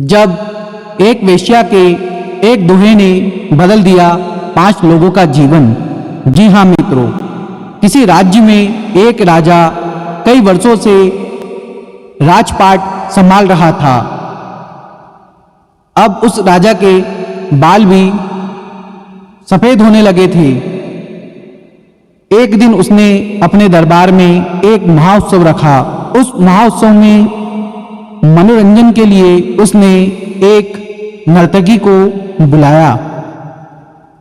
जब एक वेश्या के एक दोहे ने बदल दिया 5 लोगों का जीवन। जी हाँ मित्रों, किसी राज्य में एक राजा कई वर्षों से राजपाट संभाल रहा था। अब उस राजा के बाल भी सफेद होने लगे थे। एक दिन उसने अपने दरबार में एक महोत्सव रखा। उस महोत्सव में मनोरंजन के लिए उसने एक नर्तकी को बुलाया।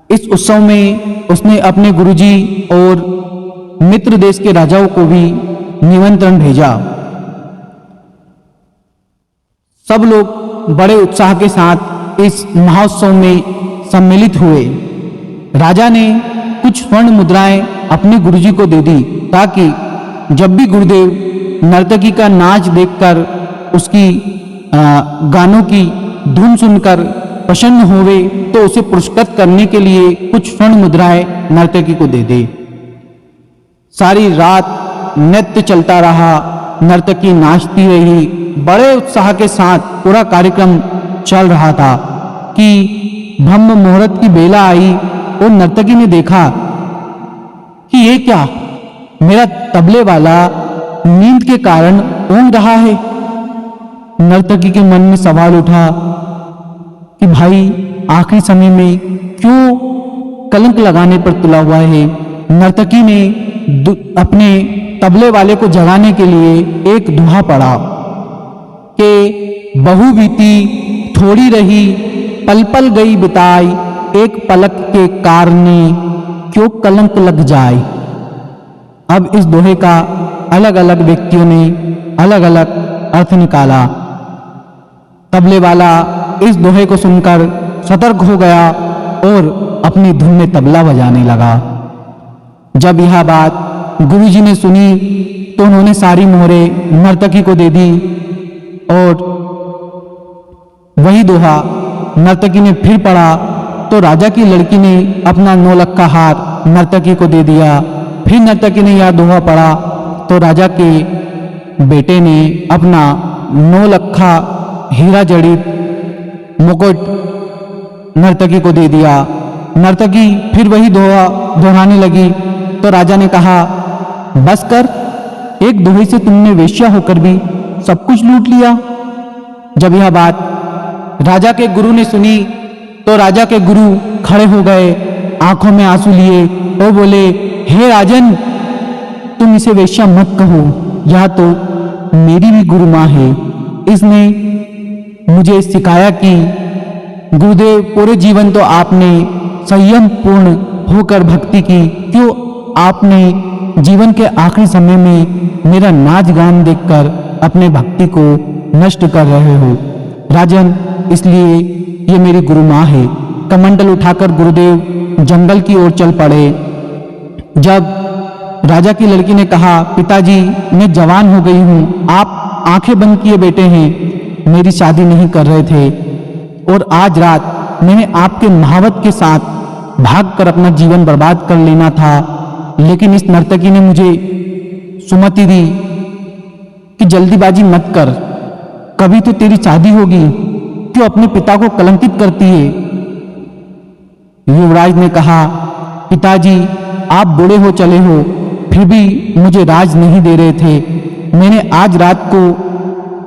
इस उत्सव में उसने अपने गुरुजी और मित्र देश के राजाओं को भी निमंत्रण भेजा। सब लोग बड़े उत्साह के साथ इस महोत्सव में सम्मिलित हुए। राजा ने कुछ स्वर्ण मुद्राएं अपने गुरुजी को दे दी ताकि जब भी गुरुदेव नर्तकी का नाच देखकर उसकी गानों की धुन सुनकर प्रसन्न होवे तो उसे पुरस्कृत करने के लिए कुछ स्वर्ण मुद्राएं नर्तकी को दे दे। सारी रात नृत्य चलता रहा, नर्तकी नाचती रही। बड़े उत्साह के साथ पूरा कार्यक्रम चल रहा था कि ब्रह्म मुहूर्त की बेला आई और नर्तकी ने देखा कि ये क्या, मेरा तबले वाला नींद के कारण ऊँघ रहा है। नर्तकी के मन में सवाल उठा कि भाई आखिरी समय में क्यों कलंक लगाने पर तुला हुआ है। नर्तकी ने अपने तबले वाले को जगाने के लिए एक दोहा पढ़ा कि बहु बीती थोड़ी रही, पल पल गई बिताई, एक पलक के कारणे क्यों कलंक लग जाए। अब इस दोहे का अलग अलग व्यक्तियों ने अलग अलग अर्थ निकाला। तबले वाला इस दोहे को सुनकर सतर्क हो गया और अपनी धुन में तबला बजाने लगा। जब यह बात गुरुजी ने सुनी तो उन्होंने सारी मोहरें नर्तकी को दे दी और वही दोहा नर्तकी ने फिर पढ़ा तो राजा की लड़की ने अपना 9 लाख का हार नर्तकी को दे दिया। फिर नर्तकी ने यह दोहा पढ़ा तो राजा के बेटे ने अपना 9 लाख का हीरा जड़ित मुकुट नर्तकी को दे दिया। नर्तकी फिर वही दोहा दोहराने लगी तो राजा ने कहा, बस कर, एक दोहे से तुमने वेश्या होकर भी सब कुछ लूट लिया। जब यह बात राजा के गुरु ने सुनी तो राजा के गुरु खड़े हो गए, आंखों में आंसू लिए और बोले, हे राजन, तुम इसे वेश्या मत कहो, यह तो मेरी भी गुरु माँ है। इसने मुझे सिखाया कि गुरुदेव पूरे जीवन तो आपने संयम पूर्ण होकर भक्ति की, क्यों आपने जीवन के आखिरी समय में मेरा नाच गान देखकर अपने भक्ति को नष्ट कर रहे हो। राजन, इसलिए ये मेरी गुरु माँ है। कमंडल उठाकर गुरुदेव जंगल की ओर चल पड़े। जब राजा की लड़की ने कहा, पिताजी मैं जवान हो गई हूँ, आप आंखें बंद किए बैठे हैं, मेरी शादी नहीं कर रहे थे और आज रात मैंने आपके महावत के साथ भागकर अपना जीवन बर्बाद कर लेना था, लेकिन इस नर्तकी ने मुझे सुमति दी कि जल्दीबाजी मत कर, कभी तो तेरी शादी होगी, क्यों अपने पिता को कलंकित करती है। युवराज ने कहा, पिताजी आप बूढ़े हो चले हो, फिर भी मुझे राज नहीं दे रहे थे। मैंने आज रात को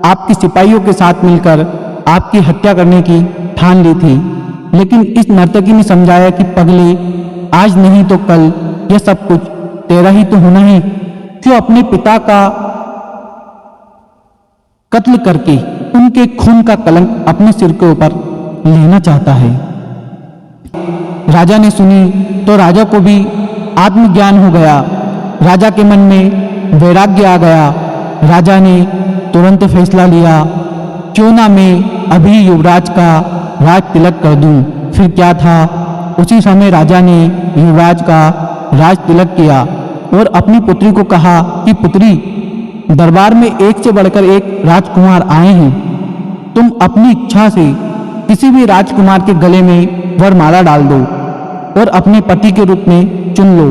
आपके सिपाहियों के साथ मिलकर आपकी हत्या करने की ठान ली थी, लेकिन इस नर्तकी ने समझाया कि पगले, आज नहीं तो कल यह सब कुछ तेरा ही तो होना है, क्यों अपने पिता का कत्ल करके उनके खून का कलंक अपने सिर के ऊपर लेना चाहता है। राजा ने सुनी तो राजा को भी आत्मज्ञान हो गया। राजा के मन में वैराग्य आ गया। राजा ने तुरंत फैसला लिया, क्यों ना मैं अभी युवराज का राज तिलक कर दूं। फिर क्या था, उसी समय राजा ने युवराज का राज तिलक किया और अपनी पुत्री को कहा कि पुत्री, दरबार में एक से बढ़कर एक राजकुमार आए हैं, तुम अपनी इच्छा से किसी भी राजकुमार के गले में वरमाला डाल दो और अपने पति के रूप में चुन लो।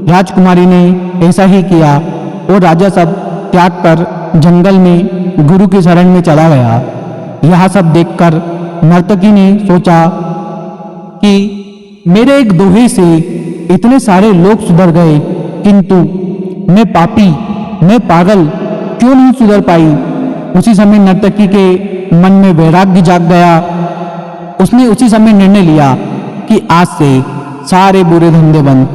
राजकुमारी ने ऐसा ही किया और राजा सब त्याग कर जंगल में गुरु की शरण में चला गया। यह सब देखकर नर्तकी ने सोचा कि मेरे एक दोहे से इतने सारे लोग सुधर गए, किंतु मैं पापी, मैं पागल क्यों नहीं सुधर पाई। उसी समय नर्तकी के मन में वैराग्य जाग गया। उसने उसी समय निर्णय लिया कि आज से सारे बुरे धंधे बंद।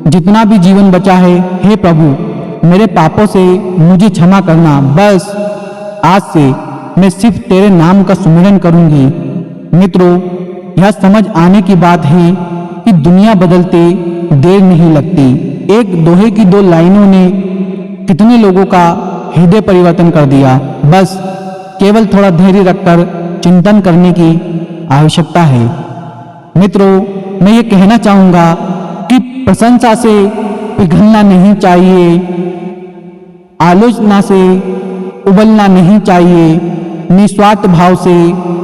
जितना भी जीवन बचा है, हे प्रभु मेरे पापों से मुझे क्षमा करना। बस आज से मैं सिर्फ तेरे नाम का सुमिरन करूंगी। मित्रों, यह समझ आने की बात है कि दुनिया बदलते देर नहीं लगती। एक दोहे की 2 लाइनों ने कितने लोगों का हृदय परिवर्तन कर दिया। बस केवल थोड़ा धैर्य रखकर चिंतन करने की आवश्यकता है। मित्रों, मैं ये कहना चाहूँगा कि प्रशंसा से पिघलना नहीं चाहिए, आलोचना से उबलना नहीं चाहिए, निस्वार्थ भाव से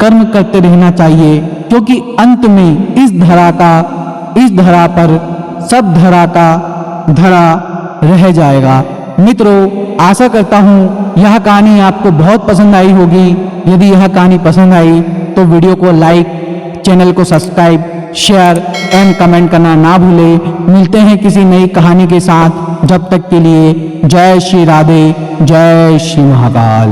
कर्म करते रहना चाहिए, क्योंकि अंत में इस धरा पर सब धरा का धरा रह जाएगा। मित्रों, आशा करता हूँ यह कहानी आपको बहुत पसंद आई होगी। यदि यह कहानी पसंद आई तो वीडियो को लाइक, चैनल को सब्सक्राइब, शेयर एंड कमेंट करना ना भूलें। मिलते हैं किसी नई कहानी के साथ। जब तक के लिए जय श्री राधे, जय श्री महाकाल।